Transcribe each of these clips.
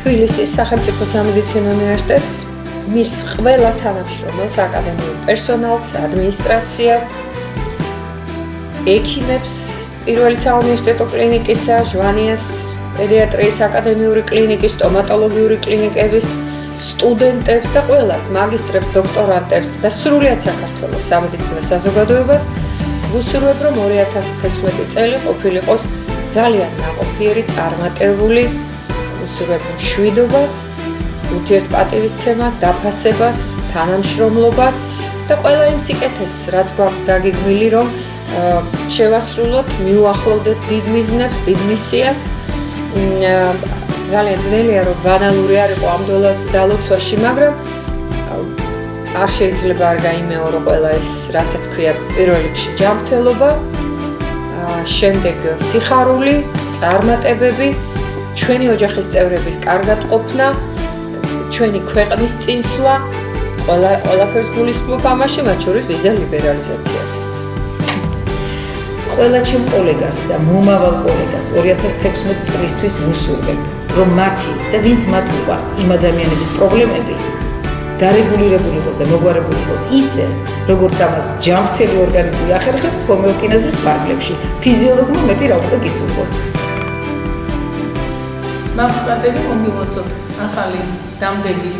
თბილისის სახელმწიფო სამედიცინო უნივერსიტეტს, მის ყველა თანამშრომელს, აკადემიურ პერსონალს, ადმინისტრაციას, ექიმებს, პირველი საუნივერსიტეტო კლინიკისა, ჟვანიას პედიატრიის აკადემიური კლინიკის, სტომატოლოგიური კლინიკების სტუდენტებს და ყველას, მაგისტრებს, დოქტორანტებს და სრულიად საქართველოს სამედიცინო საზოგადოებას ვუსურვებ, რომ 2016 წელი ყოფილიყოს ძალიან ნაყოფიერი, წარმატებული, ვუსურვებ მშვიდობას, ურთიერთპატივისცემას, დაფასებას, თანამშრომლობას და ყველა იმ სიკეთეს, რაც გვაქვს დაგეგმილი, რომ შევასრულოთ, მიუახლოვდეთ დიდ მიზნებს, დიდ მისიას. ძალიან ძნელია, რომ ბანალური არ იყო ამ დალოცვაში, მაგრამ არ შეიძლება არ გაიმეორო ყველა ეს, რასაც ქვია პირველ რიგში ჯანმრთელობა, შემდეგ სიხარული, წარმატებები, ჩვენი ოჯახის წევრების კარგად ყოფნა, ჩვენი ქვეყნის წინსვლა, ყველაფერს გულისხმობ ამაში, მათ შორის ვიზა ლიბერალიზაციასაც. ყველა ჩემ კოლეგას და მომავალ კოლეგას 2016 წლისთვის ვუსურვებ, რომ მათი და ვინც მათ უყვართ იმ ადამიანების პრობლემები დარეგულირებული იყოს და მოგვარებული იყოს ისე, როგორც ამას ჯანმრთელი ორგანიზმი ახერხებს ჰომეოკინეზის ფარგლებში. ფიზიოლოგმა მეტი რა უნდა გისურვოთ. მოგწყვეტები მოგილოცოთ ახალი დამდეგი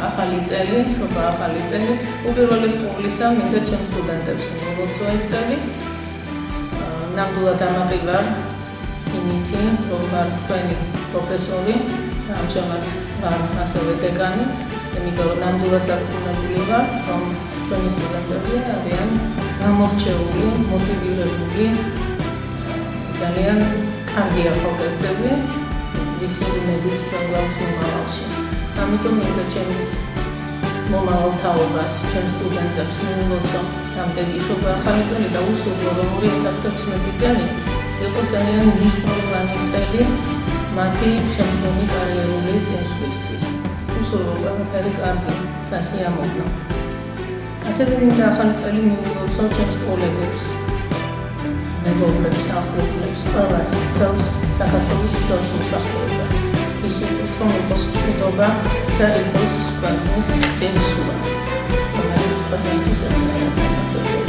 ახალი წელი, შობა ახალი წელი. უპირველეს ყოვლისა მინდა ჩემს სტუდენტებს მოგლოცვა ეს წელი. ნამდვილად ამაყივარ იმითი, რომ ვარ თქვენი პროფესორი და ამჟამად ვარ ასევე დეკანი, იმიტომ რომ ნამდვილად დარწმუნებული ვარ, რომ ჩვენი სტუდენტები არიან გამორჩეული, მოტივირებული, ძალიან კარგი ახალგაზრდები, ისინი მედის ჩვენ გვაქვს მომავალში. ამიტომ მინდა ჩემს მომავალ თაობას, ჩემს სტუდენტებს მივულოცო დამდეგი შობა ახალი წელი და ვუსურვო, რომ 2016 წელი იყოს ძალიან მნიშვნელოვანი წელი მათი შემდგომი კარიერული წინსვლისთვის. ვუსურვო ყველაფერი კარგი, სასიამოვნო. ასევე მინდა ახალი წელი მივულოცო ჩემს კოლეგებს, მეგობრებს, ახლობლებს, ყველას, მთელს საქართველოს მთელს მოსახლეობას. ვისურვებთ, რომ იყოს მშვიდობა და იყოს ქვეყნის წინსვლა, რომელიც ყველასთვის ერთად სასარგებლოა.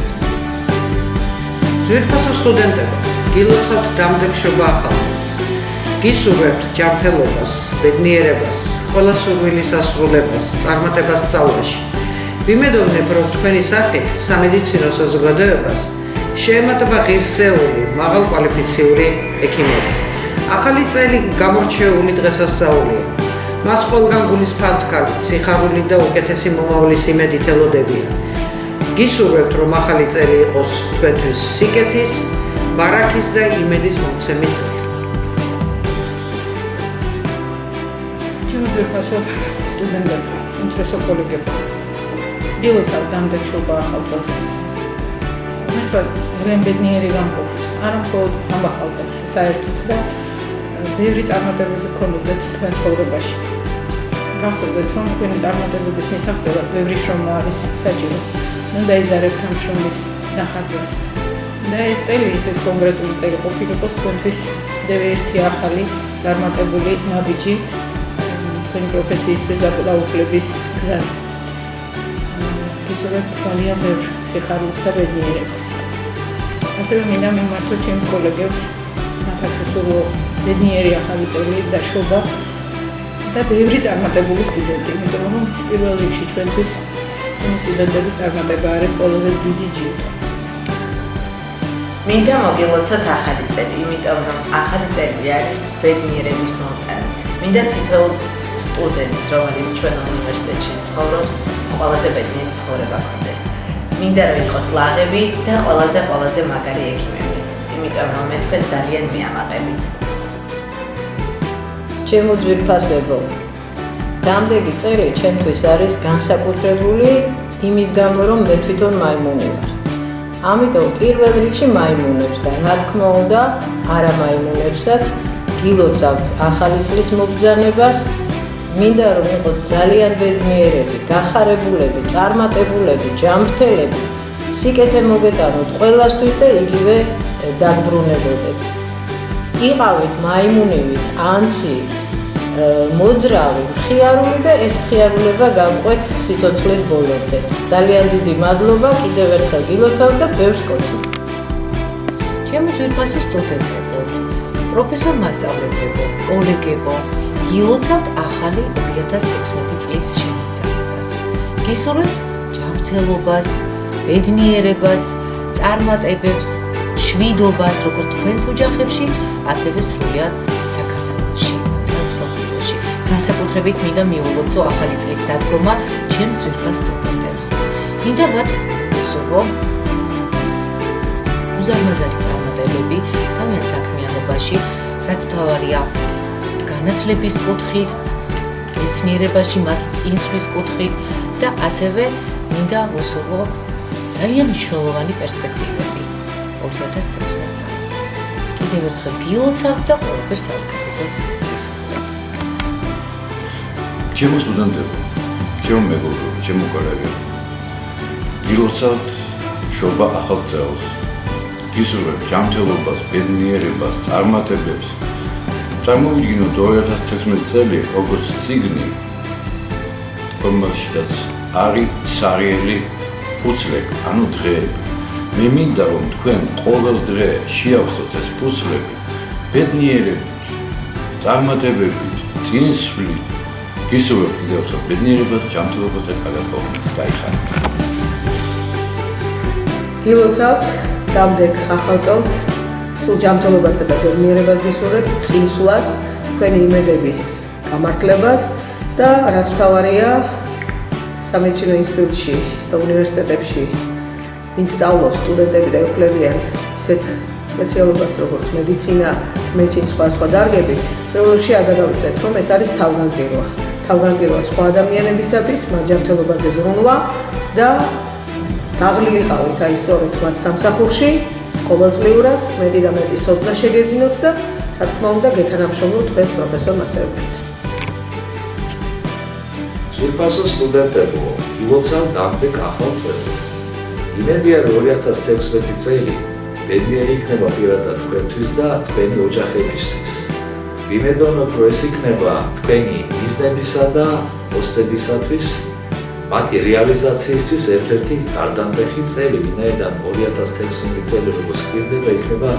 ძვირფასო სტუდენტებო, გილოცავთ დამდეგ შობა ახალ წელს. გისურვებთ ჯანმრთელობას, ბედნიერებას, ყველა სურვილის ასრულებას, წარმატებას სწავლაში. ვიმედოვნებ, რომ თქვენი სახით სამედიცინო საზოგადოებას შეემატება ღირსეული, მაღალკვალიფიციური ექიმები. ახალი წელი გამორჩეული დღესასწაულია. მას ყველგან გულის ფანცქარით, სიხარული და უკეთესი მომავლის იმედით ელოდებიან. გისურვებთ, რომ ახალი წელი იყოს თქვენთვის სიკეთის, ბარაქის და იმედის მომცემი წელი. ძვირფასო სტუდენტები, უმცროსო კოლეგები, გილოცავთ დამდეგ შობა ახალ წელს. მართლა ბედნიერი გამყოფთ, არა მხოლოდ ამ ახალ წელს, საერთოდ და ბევრი წარმატებები გქონდეთ თქვენ ცხოვრებაში. გახსოვდეთ, რომ თქვენი წარმატებების მისაღწევად ბევრი შრომა არის საჭირო. დაიზარებთ ამ შრომის დახარჯვას. და ეს წელი, ეს კონკრეტული წელი ყოფილიყოს თქვენთვის კიდევ ერთი ახალი წარმატებული ნაბიჯი თქვენი პროფესიისთვის და დაუკლების გზაზე. გისურვებთ ძალიან ბევრ სიხარულს და ბედნიერებას. ასევე მინდა მიმართო ჩემ კოლეგებს, მათაც ვუსურვო ბედნიერი ახალი წელი და შობა და ბევრი წარმატებული სტუდენტი, იმიტომ რომ პირველ რიგში ჩვენთვის სტუდენტების წარმატება არის ყველაზე დიდი ჯილდო. მინდა მოგილოცოთ ახალი წელი, იმიტომ რომ ახალი წელი არის ბედნიერების მომტანი. მინდა თითოეულ სტუდენტს, რომელიც ჩვენ უნივერსიტეტში ცხოვრობს, ყველაზე ბედნიერი ცხოვრება ჰქონდეს. მინდა რომ იყოთ ლაღები და ყველაზე მაგარი ექიმები, იმიტომ რომ მე თქვენ ძალიან მიამაყებით. ჩემო ძვირფასებო, დამდეგი წელი ჩემთვის არის განსაკუთრებული იმის გამო, რომ მე თვითონ მაიმუნი ვარ. ამიტომ პირველ რიგში მაიმუნებს და რა თქმა უნდა, არა მაიმუნებსაც გილოცავთ ახალი წლის მობრძანებას. მინდა რომ იყოთ ძალიან ბედნიერები, გახარებულები, წარმატებულები, ჯანმრთელები, სიკეთე მოგეტანოთ ყველასთვის და იგივე დაგბრუნებოდეთ. იყავით მაიმუნივით, ანცი, მოძრავი, მხიარული და ეს მხიარულება გავყვეთ სიცოცხლის ბოლომდე. ძალიან დიდი მადლობა კიდევ ერთხელ გილოცავთ და ბევრს კოცით. ჩემი ძვირფასი სტუდენტებო, პროფესორ მასწავლებლებო, კოლეგებო, გილოცავთ ახალი 2016 წლის შემოწმებას. გისურვებთ ჯანმრთელობას, ბედნიერებას, წარმატებებს, შვიდობას, როგორც თქვენს ოჯახებში, ასევე სრულად საქართველოში და მსოფლიოში. განსაკუთრებით მინდა მიულოცო ახალი წლის დადგომა ჩემს ძვირფას სტუდენტებს. მინდა მათ ვისურვო უზარმაზარი წარმატებები თავიანთ საქმიანობაში, რაც თავარია განათლების კუთხით, მეცნიერებაში მათი წინსვლის კუთხით და ასევე მინდა ვუსურვო ძალიან მნიშვნელოვანი პერსპექტივები 2016 წელს. კიდევ ერთხელ გილოცავთ და ყველაფერს საუკეთესოს გისურვებთ. ჩემო სტუდენტებო, ჩემო მეგობრებო, ჩემო კოლეგებო, გილოცავთ შობა ახალ წელს. გისურვებთ ჯანმრთელობას, ბედნიერებას, წარმატებებს. წარმოვიდგინოთ 2016 წელი როგორც წიგნი, რომელშიც არის სარიელი ფუცლები, ანუ დღეები. მე მინდა რომ თქვენ ყოველ დღე შეავსოთ ეს ფუცლები ბედნიერებით, წარმატებებით, წინსვლით. გისურვებთ კიდევ ერთხელ ბედნიერებას, ჯანმრთელობას და გაგაყოლოთ. გაიხარეთ. გილოცავთ დამდეგ ახალ წელს, სულ ჯანმრთელობასა და ბედნიერებას გისურვებთ, წინსვლას, თქვენი იმედების გამართლებას და რაც მთავარია, სამედიცინო ინსტიტუტში და უნივერსიტეტებში ვინც სწავლობს სტუდენტები და ეკლებიან ისეთ სპეციალობას როგორც მედიცინა, სხვა დარგები, პირველ რიგში არ გადავიწყდეთ, რომ ეს არის თავგანწირვა. თავგანწირვა სხვა ადამიანებისათვის, მათ ჯანმრთელობაზე ზრუნვა და დაღლილი ყავით აი სწორედ მათ სამსახურში, ყოველწლიურად მეტი და მეტი სოდნა შეგეძინოთ და რა თქმა უნდა გეთანამშრომლოთ თქვენს პროფესორ მასწავლებლებთან. ძვირფასო სტუდენტებო, გილოცავთ დამდეგ ახალ წელს. იმედია რომ 2016 წელი ბედნიერი იქნება პირადად თქვენთვის და თქვენი ოჯახებისთვის. ვიმედოვნოთ რომ ეს იქნება თქვენი მიზნებისა და მოსწრებისათვის მათი რეალიზაციისთვის ერთ-ერთი გარდამტეხი წელი, ვინაიდან 2016 წელი როგორც გვერდება იქნება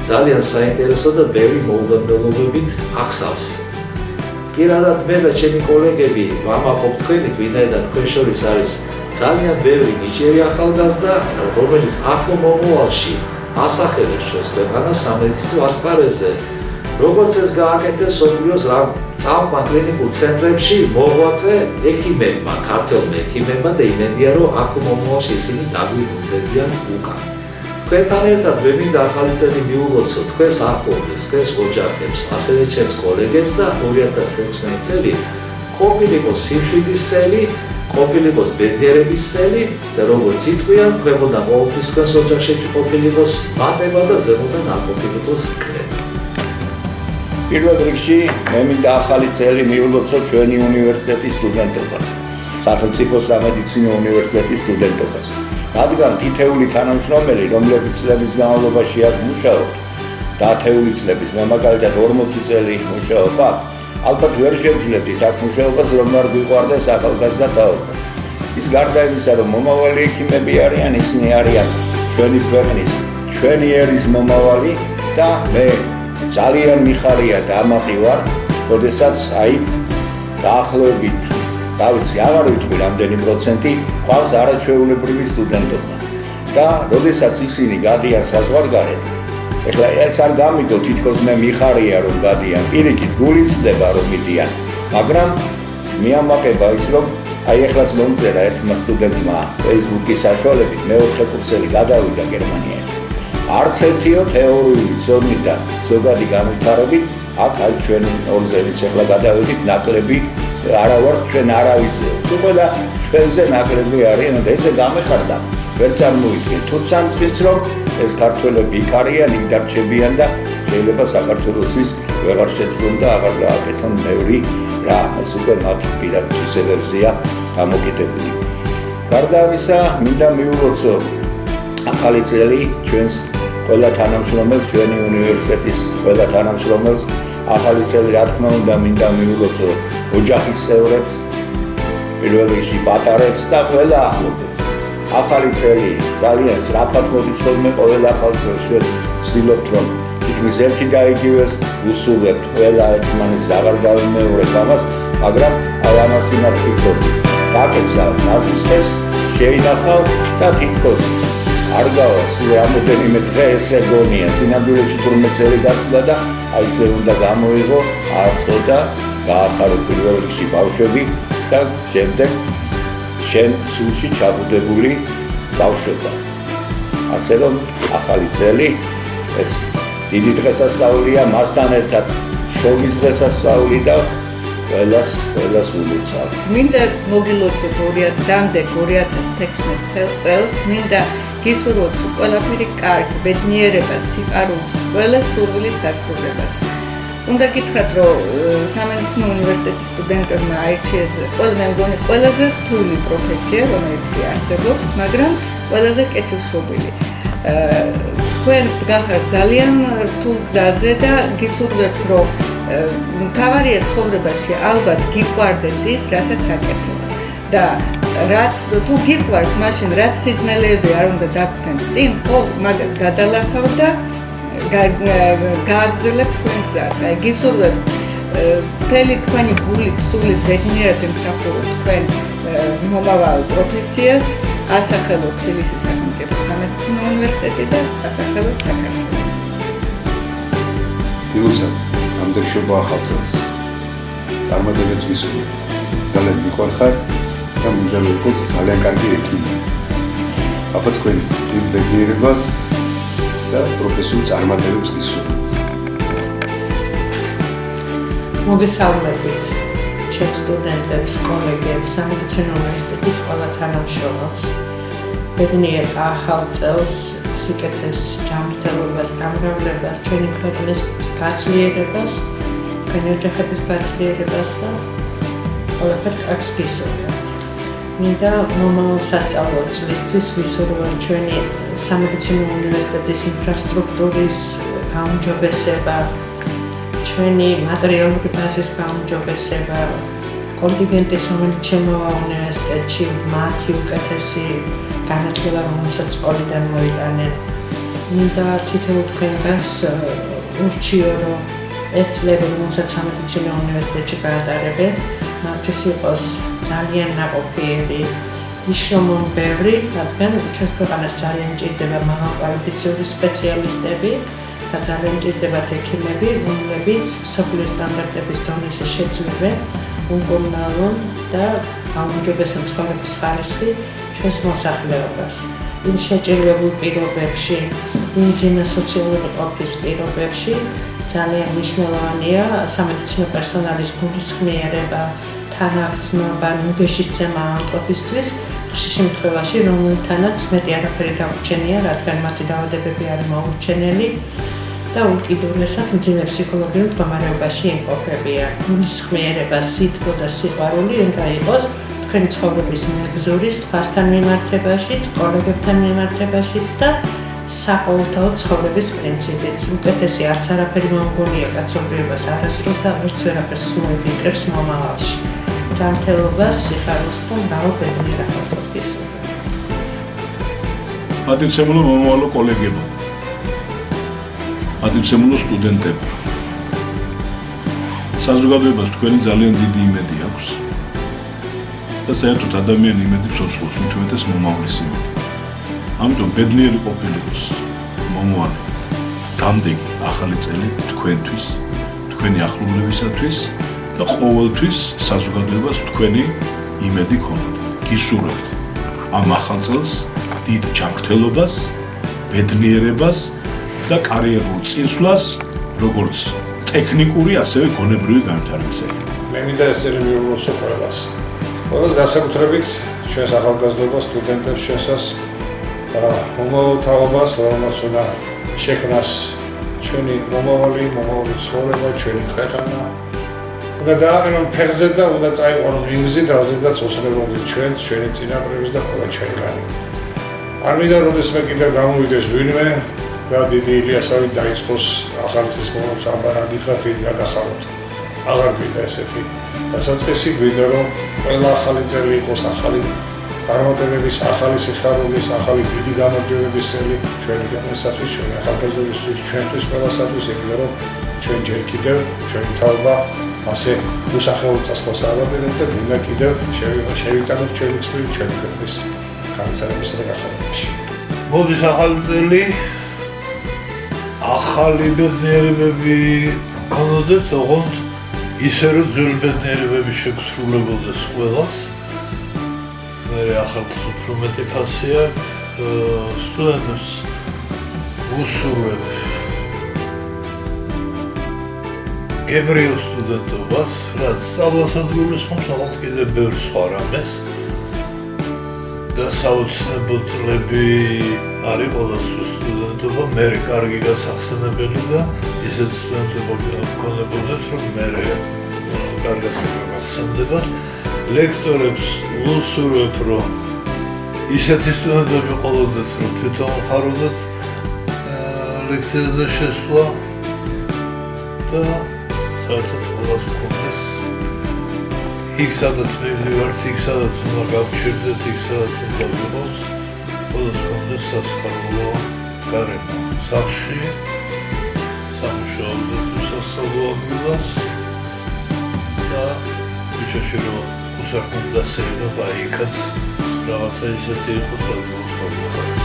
ძალიან საინტერესო და ბევრი მოულოდნელობებით ახსავს. პირადად მე და ჩემი კოლეგები ვამაყობ თქვენით, ვინაიდან თქვენ შორის არის ძალიან ბევრი ნიჭიერი ახალგაზრდა, რომელიც ახლო მომავალში ასახელებს ჩვენს ქვეყანას სამედიცინო ასპარეზზე. როგორც ეს გააკეთეს მსოფლიოს წამყვან კლინიკურ ცენტრებში მოღვაწე ექიმებმა, ქართველ ექიმებმა და იმედია რომ ახლო მომავალში ისინი დაგვიბრუნდებიან უკან. თქვენთან ერთად მე მინდა ახალი წელი მიულოცო თქვენს ახლობლებს, თქვენს ოჯახებს, ასევე ჩემს კოლეგებს და 2016 წელი ყოფილიყოს სიმშვიდის წელი, ყოფილიყოს ბედნიერების წელი და როგორც იტყვიან, ყვებოდა ყოველთვის თქვენს ოჯახებში ყოფილიყოს მატება და ზემოდან არ ყოფილიყოს კრება. პირველ რიგში მე მინდა ახალი წელი მიულოცო ჩვენი უნივერსიტეტის სტუდენტობას, სახელმწიფო სამედიცინო უნივერსიტეტის სტუდენტობას. რადგან თითეული თანამშრომელი, რომლებიც წლების განმავლობაში აქ მუშაობთ, და ათეული წლების, მე მაგალითად 40 წელი მუშაობ აქ, ალბათ ვერ შევძლებდით აქ მუშაობას, რომ არ გვიყვარდეს ახალგაზრდა თაობა. ის გარდა იმისა, რომ მომავალი ექიმები არიან, ისინი არიან ჩვენი ქვეყნის, ჩვენი ერის მომავალი და მე ძალიან მიხარია და ამაყი ვარ, როდესაც აი დაახლოებით დავიცი, აღარ ვიტყვი რამდენი პროცენტი ყავს არაჩვეულებრივი სტუდენტობა. და როდესაც ისინი გადიან საზღვარგარეთ, ეხლა ეს არ გამიგო თითქოს მე მიხარია რომ გადიან, პირიქით გული მწდება რომ მიდიან, მაგრამ მიამაყება ის რომ აი ეხლაც მომწერა ერთმა სტუდენტმა Facebook-ის საშუალებით მეოთხე კურსელი გადავიდა გერმანიაში. არც ერთიო თეორიული ცოდნით და ზოგადი განვითარებით აქ აი ჩვენ ორზევიც ეხლა გადავიდით ნაკლები არა ვარ ჩვენ არავისზე. უყურე ჩვენზე ნაკლები არიან და ესე გამეხარდა ვერც არ მოვიდგენ. თუმცა მწიც რომ ეს ქართველები იქ არიან, იქ დარჩებიან და შეიძლება საქართველოსთვის ვეღარ შეცვლონ და აღარ გააკეთონ ბევრი რა, ეს უკვე მათი პირად თვისებებზეა გამოკიდებული. გარდა ამისა, მინდა მიულოცო ახალი წელი ჩვენს ყველა თანამშრომელს, ჩვენი უნივერსიტეტის ყველა თანამშრომელს, ახალი წელი რა თქმა უნდა მინდა მიულოცო ოჯახის წევრებს, პირველ რიგში პატარებს და ყველა ახლობელს. ახალი წელი ძალიან სწრაფად მოდის ხოლმე ყოველ ახალ წელს ვცდილობთ რომ თითქმის ერთი და იგივეს ვუსურვებთ ყველა ერთმანეთს აღარ გავიმეორებ ამას, მაგრამ აი ამას ვინარ ვფიქრობ. დაკეცდა ნაგვისეს შეინახავ და თითქოს არ გავა სულ რამოდენიმე დღე ესე გონია სინამდვილეში თურმე წელი გასულა და აი ესე უნდა გამოიღო არწყო და გაახარო პირველ რიგში ბავშვები და შემდეგ შენ სულში ჩაბუდებული ბავშვობა. ასე რომ ახალი წელი ეს დიდი დღესასწაულია, მასთან ერთად შობის დღესასწაული და ყველას ულოცავ. მინდა მოგილოცოთ დამდეგ 2016 წელს, მინდა გისურვოთ ყველაფერი კარგს, ბედნიერებას, სიყვარულს, ყველა სურვილის სასრულებას. უნდა გითხრათ, რომ სამედიცინო უნივერსიტეტის სტუდენტებმა აირჩიეს მე მგონი ყველაზე რთული პროფესია, რომელიც კი არსებობს, მაგრამ ყველაზე კეთილშობილი. თქვენ დგახართ ძალიან რთულ გზაზე და გისურვებთ, რომ მთავარია ცხოვრებაში ალბათ გიყვარდეს ის, რასაც აკეთებთ. და რაც თუ გიყვარს, მაშინ რაც სიზნელეები არ უნდა დაგხვდეთ წინ, ხო, მაგათ გადალახავ და გააგრძელებთ თქვენ გზას. აი გისურვებთ მთელი თქვენი გულით, სულით ბედნიერად ემსახუროთ თქვენ მომავალ პროფესიას, ასახელოთ თბილისის სახელმწიფო სამედიცინო უნივერსიტეტი და ასახელოთ საქართველო. გილოცავთ ამდენშობა ახალ წელს. წარმატებებს გისურვებთ. ძალიან მიყვარხართ და მინდა ვიყოთ ძალიან კარგი ექიმი. აბა თქვენს დიდ ბედნიერებას და პროფესიულ წარმატებებს გისურვებთ. მოგესალმებით ჩემს სტუდენტებს, კოლეგებს, სამედიცინო უნივერსიტეტის ყველა თანამშრომელს. ბედნიერ ახალ წელს, სიკეთეს, ჯანმრთელობას, გამრავლებას, ჩვენი ქვეყნის გაძლიერებას, თქვენი ოჯახების გაძლიერებას და ყველაფერ კარგს გისურვებთ. მინდა მომავალ სასწავლო წლისთვის ვისურვოთ ჩვენი სამედიცინო უნივერსიტეტის ინფრასტრუქტურის გაუმჯობესება, ჩვენი მატერიალური ბაზის გაუმჯობესება, კონტინგენტის რომელიც შემოვა უნივერსიტეტში, მათი უკეთესი განათლება, რომელსაც სკოლიდან მოიტანენ. მინდა თითოეულ თქვენგანს ურჩიო, რომ ეს წლები, რომელსაც სამედიცინო უნივერსიტეტში გაატარებენ, მათთვის იყოს ძალიან ნაყოფიერი, იშრომონ ბევრი, რადგან ჩვენს ქვეყანას ძალიან მჭირდება მაღალკვალიფიციური სპეციალისტები და ძალიან მჭირდებათ ექიმები, რომლებიც მსოფლიო სტანდარტების დონეზე შეძლებენ უკმარავენ და გაუმჯობესებენ ცხოვრების ხარისხი ჩვენს მოსახლეობას. იმ შეჭირებულ პირობებში, იმ ძინა სოციალური ყოფის პირობებში ძალიან მნიშვნელოვანია სამედიცინო პერსონალის გულისხმიერება, თანაგრძნობა, ნუგეშისცემა ამ ყოფისთვის, ხშირ შემთხვევაში, რომელთანაც მეტი არაფერი დაურჩენია, რადგან მათი დაავადებები არის მოურჩენელი და უკიდურესად მძიმე ფსიქოლოგიურ მდგომარეობაში იმყოფებიან. გულისხმიერება, სითბო და სიყვარული უნდა იყოს თქვენი ცხოვრების მებრძოლის თქვასთან მიმართებაშიც, კოლეგებთან მიმართებაშიც და საყოველთაო ცხოვრების პრინციპით. უკეთესი არც არაფერი მომგონია კაცობრიობას არასდროს და ვერც ვერაფერს მოიფიქრებს მომავალში. ჯანმრთელობას, სიხარულს და მრავალ ბედნიერ ახალ წელს გისურვებთ. ადრეცემულო მომავალო კოლეგებო, ადრეცემულო სტუდენტებო, საზოგადოებას თქვენი ძალიან დიდი იმედი აქვს და საერთოდ ადამიანი იმედი ცოცხლობს, მით უმეტეს მომავლის იმედი. ამიტომ ბედნიერი ყოფილიყოს მომავალი დამდეგი ახალი წელი თქვენთვის, თქვენი ახლობლებისათვის და ყოველთვის საზოგადოებას თქვენი იმედი ქონოდა. გისურვებთ ამ ახალ წელს დიდ ჯანმრთელობას, ბედნიერებას და კარიერულ წინსვლას, როგორც ტექნიკური, ასევე გონებრივი განვითარებისაკენ. მე მინდა ესენი მიულოცო ყველას. ყველას განსაკუთრებით ჩვენს ახალგაზრდობას, სტუდენტებს შესას მომავალ თაობას, რომელმაც უნდა შექმნას ჩვენი მომავალი ცხოვრება, ჩვენი ქვეყანა. უნდა დააყენონ ფეხზე და უნდა წაიყვანონ იმ გზით, რაზედაც ოცნებობთ ჩვენი წინაპრების და ყველა ჩვენგანი. არ მინდა როდესმე კიდევ გამოვიდეს ვინმე, და დიდი ილიასავით დაიწყოს ახალი წლის მომავალს ამბარა გითხრათ ვინ გადახაროთ. აღარ გვინდა ესეთი დასაწყისი, გვინდა რომ ყველა ახალი წელი იყოს ახალი წარმატებების, ახალი სიხარულის, ახალი დიდი გამარჯვებების წელი ჩვენი განმასათვის, ჩვენი ახალგაზრდობისთვის, ჩვენთვის ყველასათვის, იგივე რომ ჩვენ ჯერ კიდევ ჩვენი თაობა ასე უსახელოთას მოსავარდებთ და გვინდა კიდევ შევიტანოთ ჩვენი წვლილი ჩვენი ქვეყნის განვითარებასა და გახარებაში. მოდის ახალი წელი, ახალი ბედნიერებები გქონოდეთ, ოღონდ ისე რომ ძველი ბედნიერებები შეგსრულებოდეს ყველას. მე ახალს უფრო მეტი ფასი აქვს, სტუდენტებს ვუსურვებ გებრიელ სტუდენტობას, რაც სწავლასაც გულისხმობს, ოღონდ კიდევ ბევრ სხვა რამეს. და საოცნებო წლები არის ყოველთვის სტუდენტობა, მე კარგი გასახსენებელი და ისეთ სტუდენტობა გქონებოდეთ, რომ მე კარგად გახსენდებათ. ლექტორებს ვუსურვებ, რომ ისეთი სტუდენტები ყოლოდეთ, რომ თვითონ ხაროდათ ლექციაზე შესვლა და საერთოდ ყველას მქონდეს იქ სადაც მივდივართ, იქ სადაც უნდა გავჩერდეთ, იქ სადაც უნდა ვიყოთ, ყველას მქონდეს სასიხარულო გარემო სახლში, სამუშაოზე თუ სასწავლო ადგილას და ბიჭაში რომ უსაქმოდ დასეირნობა იქაც რაღაცა ისეთი იყოს, რაც მოხდება.